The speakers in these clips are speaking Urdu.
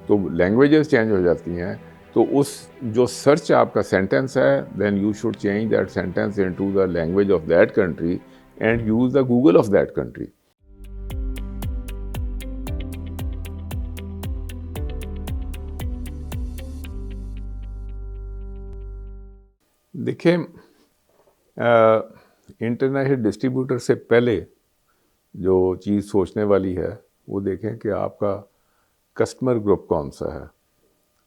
تو لینگویجز چینج ہو جاتی ہیں. تو اس جو سرچ آپ کا سینٹینس ہے, then you should change that sentence into the language of that country and use the Google of that country. دیکھیں, انٹرنیشنل ڈسٹریبیوٹر سے پہلے جو چیز سوچنے والی ہے وہ دیکھیں کہ آپ کا کسٹمر گروپ کون سا ہے.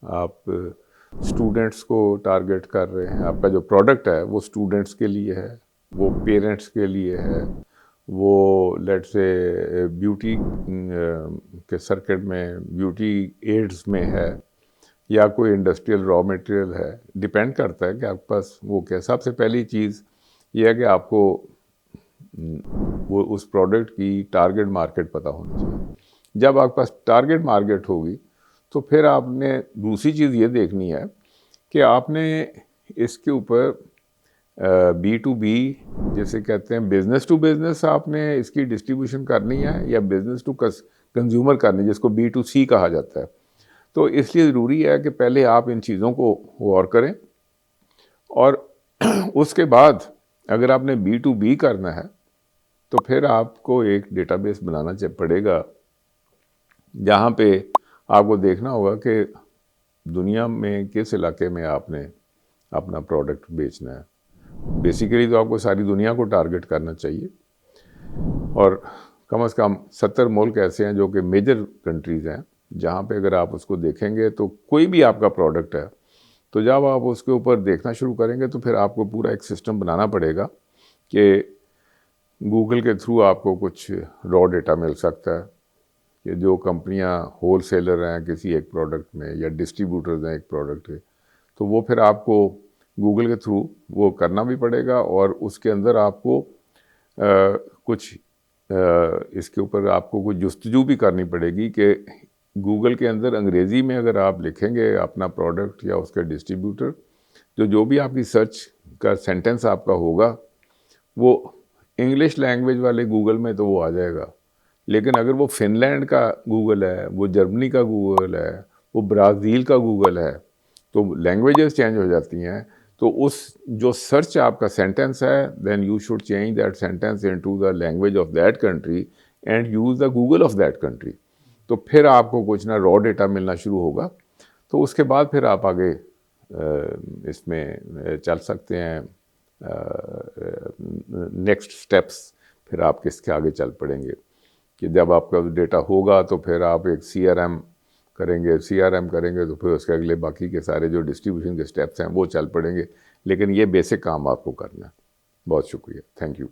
آپ اسٹوڈنٹس کو ٹارگٹ کر رہے ہیں, آپ کا جو پروڈکٹ ہے وہ اسٹوڈنٹس کے لیے ہے, وہ پیرنٹس کے لیے ہے, وہ لیٹ سے بیوٹی کے سرکٹ میں, بیوٹی ایڈز میں ہے, یا کوئی انڈسٹریل را مٹیریل ہے. ڈپینڈ کرتا ہے کہ آپ کے پاس وہ کیا. سب سے پہلی چیز یہ ہے کہ آپ کو وہ اس پروڈکٹ کی ٹارگٹ مارکیٹ پتہ ہونی چاہیے. جب آپ کے پاس ٹارگٹ مارکیٹ ہوگی تو پھر آپ نے دوسری چیز یہ دیکھنی ہے کہ آپ نے اس کے اوپر بی ٹو بی جیسے کہتے ہیں بزنس ٹو بزنس آپ نے اس کی ڈسٹریبیوشن کرنی ہے, یا بزنس ٹو کنزیومر کرنی ہے, جس کو بی ٹو سی کہا جاتا ہے. تو اس لیے ضروری ہے کہ پہلے آپ ان چیزوں کو غور کریں, اور اس کے بعد اگر آپ نے بی ٹو بی کرنا ہے تو پھر آپ کو ایک ڈیٹا بیس بنانا پڑے گا, جہاں پہ آپ کو دیکھنا ہوگا کہ دنیا میں کس علاقے میں آپ نے اپنا پروڈکٹ بیچنا ہے. بیسیکلی تو آپ کو ساری دنیا کو ٹارگٹ کرنا چاہیے, اور کم از کم 70 ملک ایسے ہیں جو کہ میجر کنٹریز ہیں, جہاں پہ اگر آپ اس کو دیکھیں گے تو کوئی بھی آپ کا پروڈکٹ ہے تو جب آپ اس کے اوپر دیکھنا شروع کریں گے تو پھر آپ کو پورا ایک سسٹم بنانا پڑے گا کہ گوگل کے تھرو آپ کو کچھ را ڈیٹا مل سکتا ہے کہ جو کمپنیاں ہول سیلر ہیں کسی ایک پروڈکٹ میں, یا ڈسٹریبیوٹرز ہیں ایک پروڈکٹ کے, تو وہ پھر آپ کو گوگل کے تھرو وہ کرنا بھی پڑے گا. اور اس کے اندر آپ کو کچھ اس کے اوپر آپ کو کچھ جستجو بھی کرنی پڑے گی کہ گوگل کے اندر انگریزی میں اگر آپ لکھیں گے اپنا پروڈکٹ یا اس کا ڈسٹریبیوٹر, تو جو بھی آپ کی سرچ کا سینٹینس آپ کا ہوگا وہ انگلش لینگویج والے گوگل میں تو وہ آ جائے گا, لیکن اگر وہ فن لینڈ کا گوگل ہے, وہ جرمنی کا گوگل ہے, وہ برازیل کا گوگل ہے, تو لینگویجز چینج ہو جاتی ہیں. تو اس جو سرچ آپ کا سینٹینس ہے, then you should change that sentence into the language of that country and use the Google of that country. تو پھر آپ کو کچھ نہ را ڈیٹا ملنا شروع ہوگا. تو اس کے بعد پھر آپ آگے اس میں چل سکتے ہیں. نیکسٹ سٹیپس پھر آپ کس کے آگے چل پڑیں گے کہ جب آپ کا ڈیٹا ہوگا تو پھر آپ ایک سی آر ایم کریں گے تو پھر اس کے اگلے باقی کے سارے جو ڈسٹریبیوشن کے سٹیپس ہیں وہ چل پڑیں گے. لیکن یہ بیسک کام آپ کو کرنا ہے. بہت شکریہ, تھینک یو.